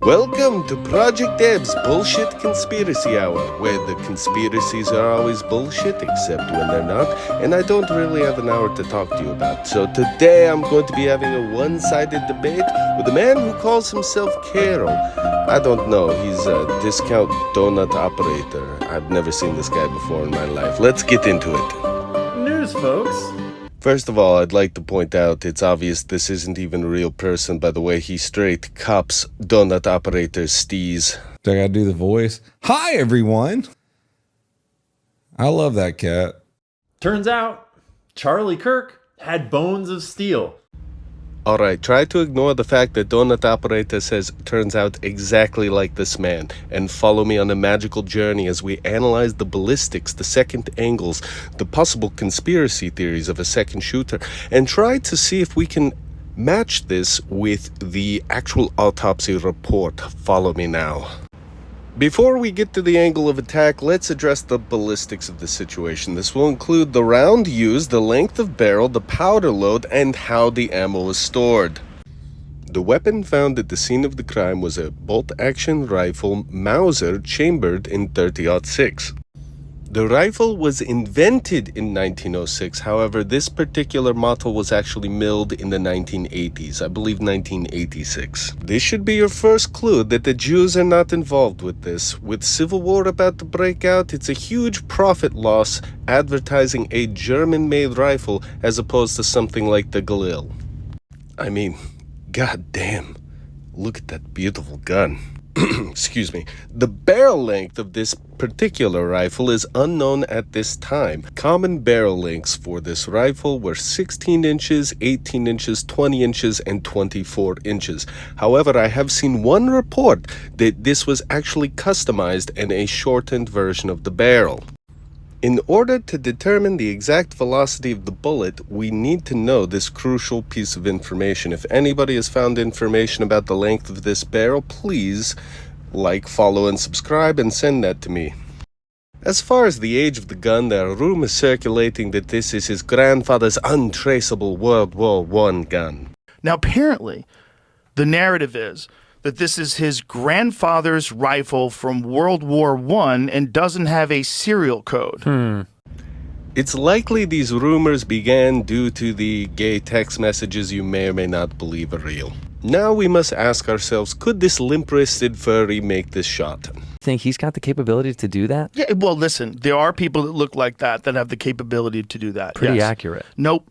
Welcome to Project Eb's Bullshit Conspiracy Hour, where the conspiracies are always bullshit, except when they're not, and I don't really have an hour to talk to you about. So today I'm going to be having a one-sided debate with a man who calls himself Carol. I don't know, he's a discount donut operator. I've never seen this guy before in my life. Let's get into it. News, folks. First of all, I'd like to point out it's obvious this isn't even a real person by the way he straight cops donut operator steez. Do I gotta do the voice? Hi, everyone. I love that cat. Turns out, Charlie Kirk had bones of steel. Alright, try to ignore the fact that donut operator says turns out exactly like this man, and follow me on a magical journey as we analyze the ballistics, the second angles, the possible conspiracy theories of a second shooter, and try to see if we can match this with the actual autopsy report. Follow me now. Before we get to the angle of attack, let's address the ballistics of the situation. This will include the round used, the length of barrel, the powder load, and how the ammo was stored. The weapon found at the scene of the crime was a bolt-action rifle Mauser chambered in .30-06. The rifle was invented in 1906, however, this particular model was actually milled in the 1980s, I believe 1986. This should be your first clue that the Jews are not involved with this. With civil war about to break out, it's a huge profit loss advertising a German-made rifle as opposed to something like the Galil. I mean, goddamn, look at that beautiful gun. Excuse me. The barrel length of this particular rifle is unknown at this time. Common barrel lengths for this rifle were 16 inches, 18 inches, 20 inches, and 24 inches. However, I have seen one report that this was actually customized and a shortened version of the barrel. In order to determine the exact velocity of the bullet, we need to know this crucial piece of information. If anybody has found information about the length of this barrel, please like, follow, and subscribe and send that to me. As far as the age of the gun, there are rumors circulating that this is his grandfather's untraceable World War I gun. Now, apparently, the narrative is that this is his grandfather's rifle from World War I and doesn't have a serial code. It's likely these rumors began due to the gay text messages you may or may not believe are real. Now we must ask ourselves, could this limp-wristed furry make this shot? Think he's got the capability to do that? Yeah, well, listen, there are people that look like that have the capability to do that. Pretty yes. accurate. Nope,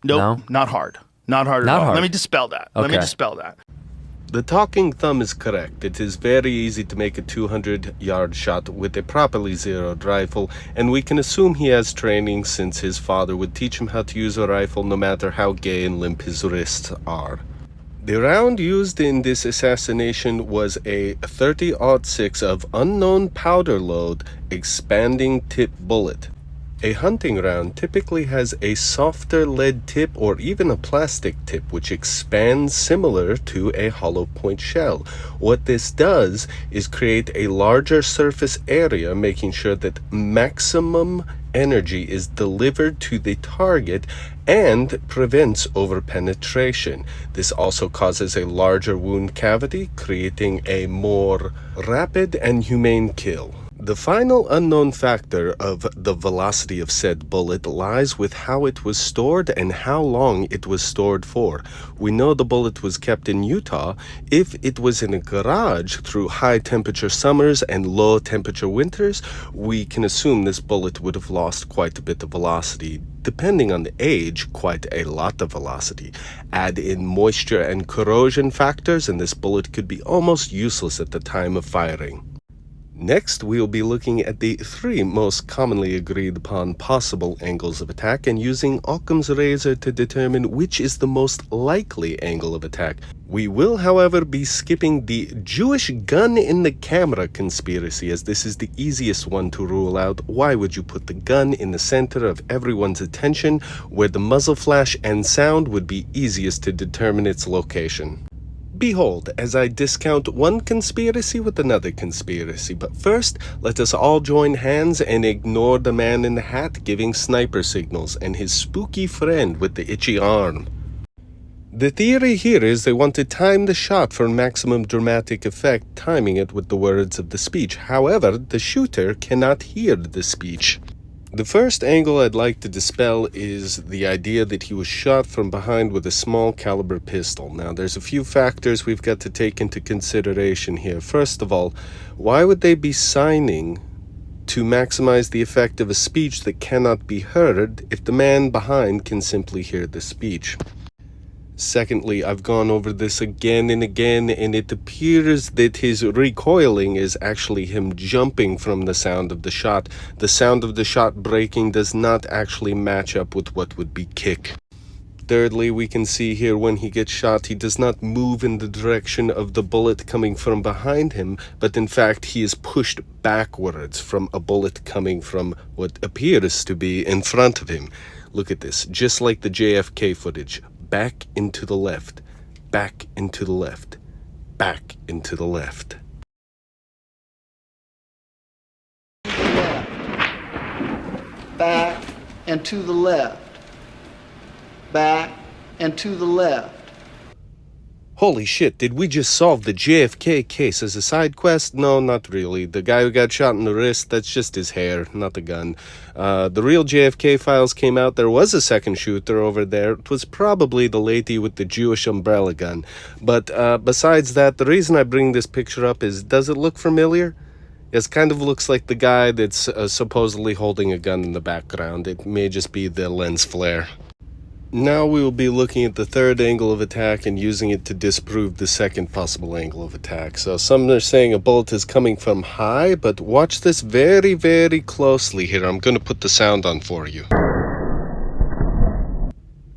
No? not hard. Not hard at Not all. hard. Let me dispel that. Okay. The talking thumb is correct. It is very easy to make a 200-yard shot with a properly zeroed rifle, and we can assume he has training since his father would teach him how to use a rifle no matter how gay and limp his wrists are. The round used in this assassination was a .30-06 of unknown powder load expanding tip bullet. A hunting round typically has a softer lead tip or even a plastic tip which expands similar to a hollow point shell. What this does is create a larger surface area, making sure that maximum energy is delivered to the target and prevents overpenetration. This also causes a larger wound cavity, creating a more rapid and humane kill. The final unknown factor of the velocity of said bullet lies with how it was stored and how long it was stored for. We know the bullet was kept in Utah. If it was in a garage through high temperature summers and low temperature winters, we can assume this bullet would have lost quite a bit of velocity. Depending on the age, quite a lot of velocity. Add in moisture and corrosion factors and this bullet could be almost useless at the time of firing. Next, we'll be looking at the three most commonly agreed upon possible angles of attack and using Occam's razor to determine which is the most likely angle of attack. We will, however, be skipping the Jewish gun in the camera conspiracy as this is the easiest one to rule out. Why would you put the gun in the center of everyone's attention where the muzzle flash and sound would be easiest to determine its location? Behold, as I discount one conspiracy with another conspiracy, but first, let us all join hands and ignore the man in the hat giving sniper signals and his spooky friend with the itchy arm. The theory here is they want to time the shot for maximum dramatic effect, timing it with the words of the speech. However, the shooter cannot hear the speech. The first angle I'd like to dispel is the idea that he was shot from behind with a small caliber pistol. Now, there's a few factors we've got to take into consideration here. First of all, why would they be signing to maximize the effect of a speech that cannot be heard if the man behind can simply hear the speech? Secondly, I've gone over this again and again, and it appears that his recoiling is actually him jumping from the sound of the shot. The sound of the shot breaking does not actually match up with what would be kick. Thirdly, we can see here when he gets shot, he does not move in the direction of the bullet coming from behind him, but in fact he is pushed backwards from a bullet coming from what appears to be in front of him. Look at this, just like the JFK footage. Back into the left, back into the left, back into the left. Back and to the left. Back and to the left. Holy shit, did we just solve the JFK case as a side quest? No, not really. The guy who got shot in the wrist, that's just his hair, not the gun. The real JFK files came out. There was a second shooter over there. It was probably the lady with the Jewish umbrella gun. But besides that, the reason I bring this picture up is, does it look familiar? It kind of looks like the guy that's supposedly holding a gun in the background. It may just be the lens flare. Now we will be looking at the third angle of attack and using it to disprove the second possible angle of attack. So some are saying a bullet is coming from high, but watch this very, very closely here. I'm going to put the sound on for you.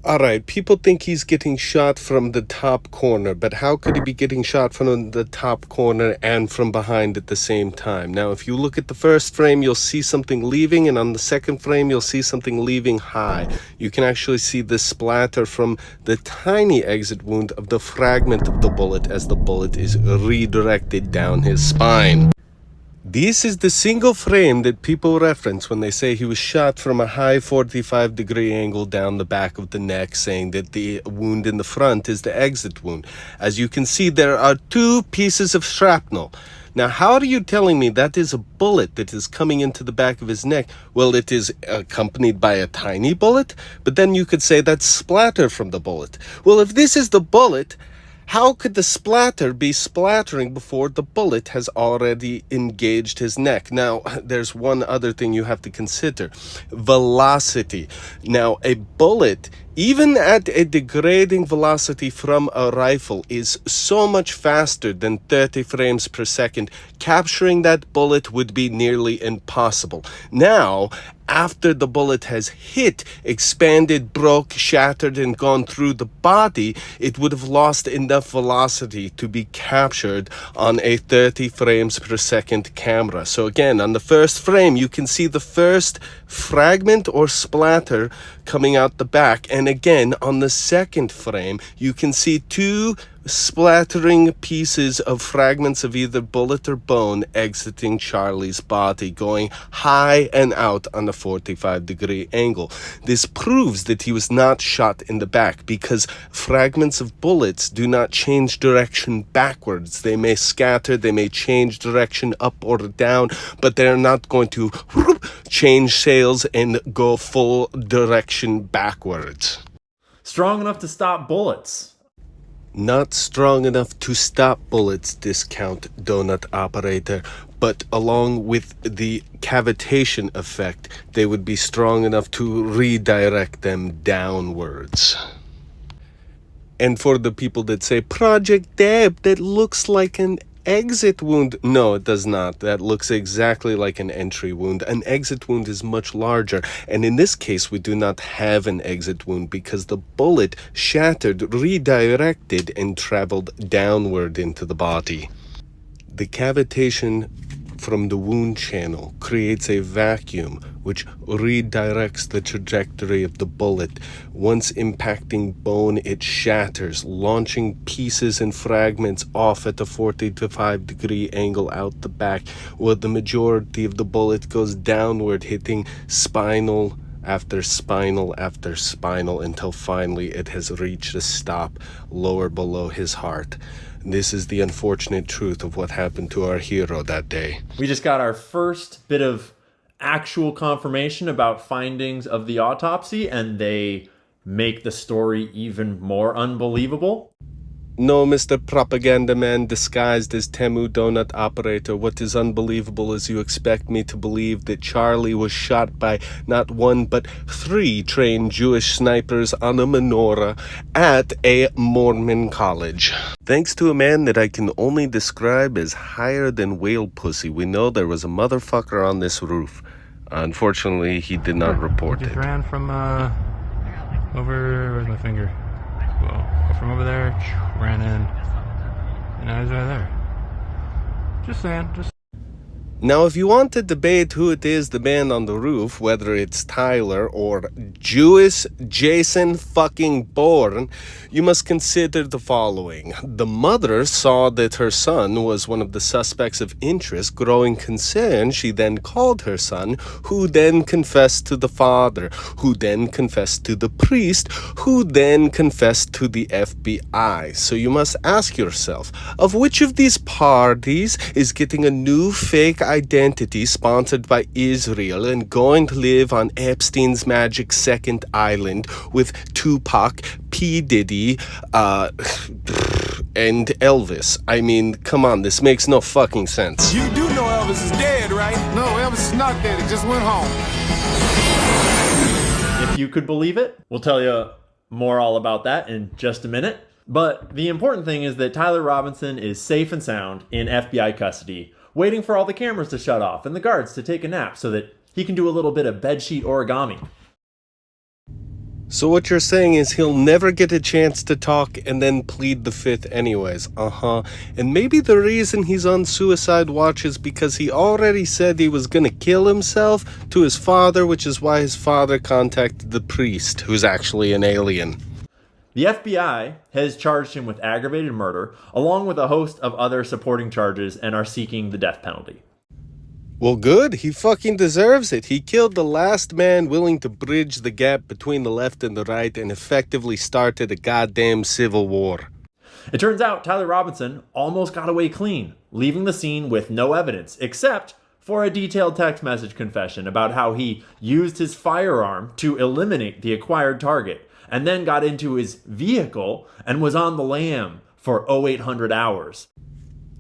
Alright, people think he's getting shot from the top corner, but how could he be getting shot from the top corner and from behind at the same time? Now, if you look at the first frame, you'll see something leaving, and on the second frame, you'll see something leaving high. You can actually see the splatter from the tiny exit wound of the fragment of the bullet as the bullet is redirected down his spine. This is the single frame that people reference when they say he was shot from a high 45-degree angle down the back of the neck, saying that the wound in the front is the exit wound. As you can see, there are two pieces of shrapnel. Now, how are you telling me that is a bullet that is coming into the back of his neck? Well, it is accompanied by a tiny bullet, but then you could say that's splatter from the bullet. Well, if this is the bullet, how could the splatter be splattering before the bullet has already engaged his neck? Now, there's one other thing you have to consider. Velocity. Now, a bullet, even at a degrading velocity from a rifle, is so much faster than 30 frames per second. Capturing that bullet would be nearly impossible. Now, after the bullet has hit, expanded, broke, shattered, and gone through the body, it would have lost enough velocity to be captured on a 30 frames per second camera. So again, on the first frame, you can see the first fragment or splatter coming out the back. And again, on the second frame, you can see two splattering pieces of fragments of either bullet or bone exiting Charlie's body, going high and out on a 45-degree angle. This proves that he was not shot in the back, because fragments of bullets do not change direction backwards. They may scatter, they may change direction up or down, but they're not going to change sails and go full direction backwards. Strong enough to stop bullets. Not strong enough to stop bullets, discount donut operator, but along with the cavitation effect, they would be strong enough to redirect them downwards. And for the people that say, Project Deb, that looks like an exit wound. No, it does not. That looks exactly like an entry wound. An exit wound is much larger, and in this case we do not have an exit wound because the bullet shattered, redirected, and traveled downward into the body. The cavitation from the wound channel creates a vacuum which redirects the trajectory of the bullet. Once impacting bone, it shatters, launching pieces and fragments off at a 45-degree angle out the back, while the majority of the bullet goes downward, hitting spinal after spinal until finally it has reached a stop lower below his heart. This is the unfortunate truth of what happened to our hero that day. We just got our first bit of actual confirmation about findings of the autopsy, and they make the story even more unbelievable. No, Mr. Propaganda Man disguised as Temu Donut Operator, what is unbelievable is you expect me to believe that Charlie was shot by not one but 3 trained Jewish snipers on a menorah at a Mormon college. Thanks to a man that I can only describe as higher than whale pussy, we know there was a motherfucker on this roof. Unfortunately, he did not report it. Just ran from over, where's my finger? Well, from over there, ran in, and I was right there. Just saying, Now, if you want to debate who it is, the man on the roof, whether it's Tyler or Jewish Jason fucking Bourne, you must consider the following. The mother saw that her son was one of the suspects of interest. Growing concerned, she then called her son, who then confessed to the father, who then confessed to the priest, who then confessed to the FBI. So you must ask yourself, of which of these parties is getting a new fake identity sponsored by Israel and going to live on Epstein's magic second island with Tupac, P. Diddy, and Elvis? I mean, come on, this makes no fucking sense. You do know Elvis is dead, right? No, Elvis is not dead. He just went home. If you could believe it, we'll tell you more all about that in just a minute. But the important thing is that Tyler Robinson is safe and sound in FBI custody, waiting for all the cameras to shut off and the guards to take a nap so that he can do a little bit of bedsheet origami. So what you're saying is he'll never get a chance to talk and then plead the fifth anyways. And maybe the reason he's on suicide watch is because he already said he was gonna kill himself to his father, which is why his father contacted the priest, who's actually an alien. The FBI has charged him with aggravated murder, along with a host of other supporting charges, and are seeking the death penalty. Well, good. He fucking deserves it. He killed the last man willing to bridge the gap between the left and the right and effectively started a goddamn civil war. It turns out Tyler Robinson almost got away clean, leaving the scene with no evidence, except for a detailed text message confession about how he used his firearm to eliminate the acquired target, and then got into his vehicle and was on the lam for 0800 hours.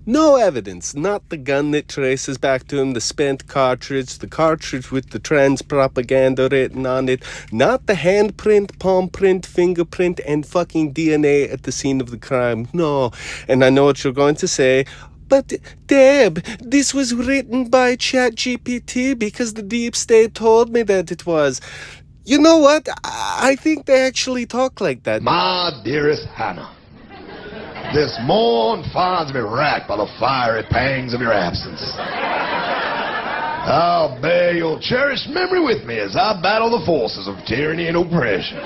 No evidence, not the gun that traces back to him, the spent cartridge, the cartridge with the trans propaganda written on it, not the handprint, palm print, fingerprint, and fucking DNA at the scene of the crime. No. And I know what you're going to say, but Deb, this was written by ChatGPT because the deep state told me that it was. You know what? I think they actually talk like that. My dearest Hannah, this morn finds me racked by the fiery pangs of your absence. I'll bear your cherished memory with me as I battle the forces of tyranny and oppression.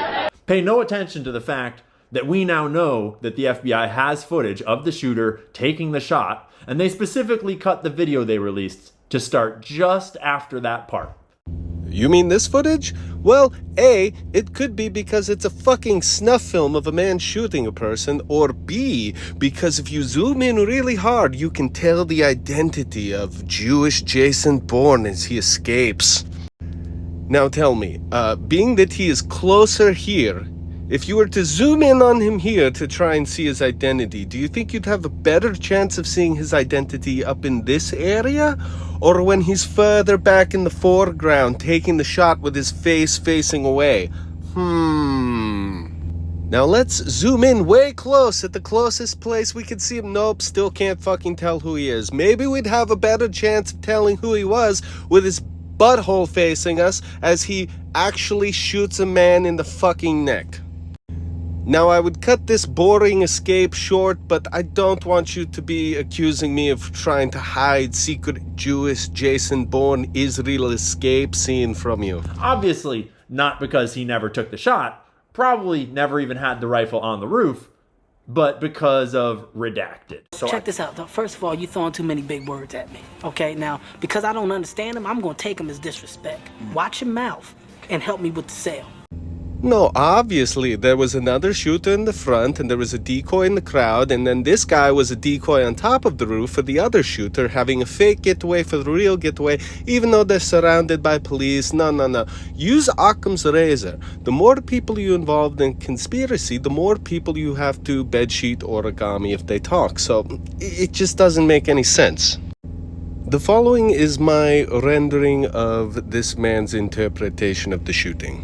Pay no attention to the fact that we now know that the FBI has footage of the shooter taking the shot, and they specifically cut the video they released to start just after that part. You mean this footage? Well, A, it could be because it's a fucking snuff film of a man shooting a person, or B, because if you zoom in really hard, you can tell the identity of Jewish Jason Bourne as he escapes. Now tell me, being that he is closer here, if you were to zoom in on him here to try and see his identity, do you think you'd have a better chance of seeing his identity up in this area? Or when he's further back in the foreground, taking the shot with his face facing away? Now let's zoom in way close at the closest place we could see him. Nope, still can't fucking tell who he is. Maybe we'd have a better chance of telling who he was with his butthole facing us as he actually shoots a man in the fucking neck. Now, I would cut this boring escape short, but I don't want you to be accusing me of trying to hide secret Jewish Jason Bourne Israel escape scene from you. Obviously, not because he never took the shot, probably never even had the rifle on the roof, but because of redacted. Check this out, though. First of all, you're throwing too many big words at me. Okay, now, because I don't understand them, I'm going to take them as disrespect. Watch your mouth. and help me with the sale. No, obviously, there was another shooter in the front, and there was a decoy in the crowd, and then this guy was a decoy on top of the roof for the other shooter, having a fake getaway for the real getaway, even though they're surrounded by police. No. Use Occam's razor. The more people you involved in conspiracy, the more people you have to bedsheet origami if they talk. So, it just doesn't make any sense. The following is my rendering of this man's interpretation of the shooting.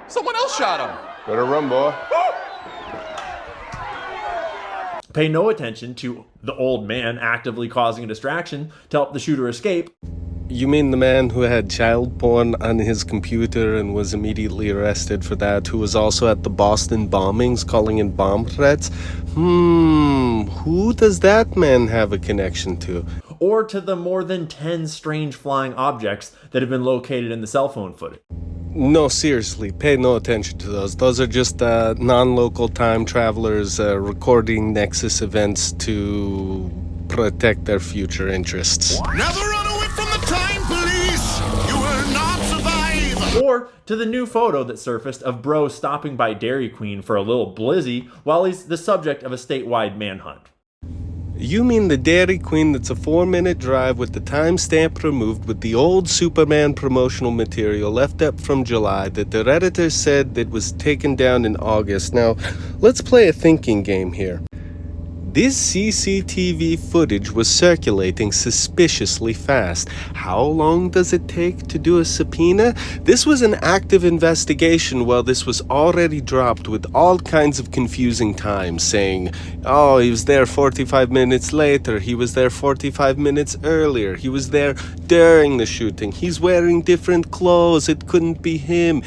Someone else shot him. Better run, boy. Pay no attention to the old man actively causing a distraction to help the shooter escape. You mean the man who had child porn on his computer and was immediately arrested for that, who was also at the Boston bombings calling in bomb threats? Who does that man have a connection to? Or to the more than 10 strange flying objects that have been located in the cell phone footage. No, seriously, pay no attention to those. Those are just non-local time travelers recording Nexus events to protect their future interests. Never run away from the time police. You will not survive. Or to the new photo that surfaced of Bro stopping by Dairy Queen for a little blizzy while he's the subject of a statewide manhunt. You mean the Dairy Queen that's a 4-minute drive with the timestamp removed with the old Superman promotional material left up from July that the Redditor said that was taken down in August. Now, let's play a thinking game here. This CCTV footage was circulating suspiciously fast. How long does it take to do a subpoena? This was an active investigation while this was already dropped with all kinds of confusing times, saying, oh, he was there 45 minutes later, he was there 45 minutes earlier, he was there during the shooting, he's wearing different clothes, it couldn't be him.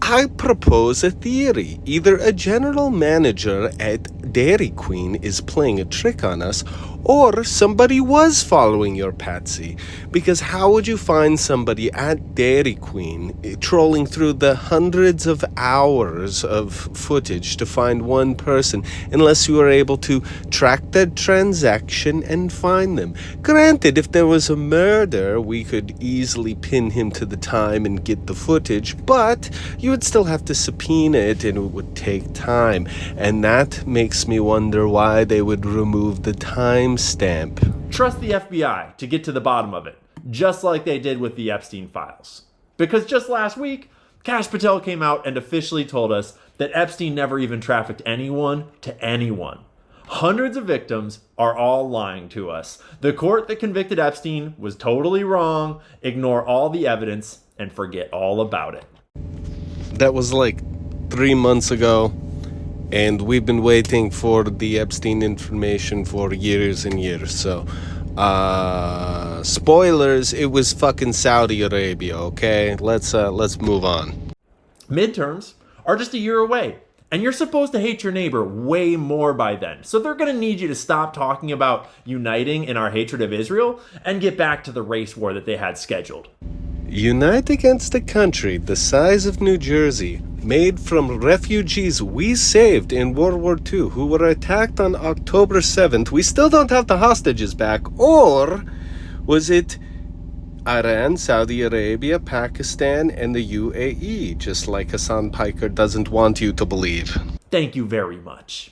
I propose a theory. Either a general manager at Dairy Queen is playing a trick on us, or somebody was following your patsy. Because how would you find somebody at Dairy Queen trolling through the hundreds of hours of footage to find one person unless you were able to track their transaction and find them? Granted, if there was a murder, we could easily pin him to the time and get the footage, but you would still have to subpoena it and it would take time. And that makes me wonder why they would remove the time stamp. Trust the FBI to get to the bottom of it, just like they did with the Epstein files. Because just last week, Kash Patel came out and officially told us that Epstein never even trafficked anyone to anyone. Hundreds of victims are all lying to us. The court that convicted Epstein was totally wrong. Ignore all the evidence and forget all about it. That was like 3 months ago. And we've been waiting for the Epstein information for years and years. So, spoilers, it was fucking Saudi Arabia, okay? Let's move on. Midterms are just a year away, and you're supposed to hate your neighbor way more by then. So they're going to need you to stop talking about uniting in our hatred of Israel and get back to the race war that they had scheduled. Unite against a country the size of New Jersey, made from refugees we saved in World War II who were attacked on October 7th. We still don't have the hostages back. Or was it Iran, Saudi Arabia, Pakistan, and the UAE, just like Hassan Piker doesn't want you to believe? Thank you very much.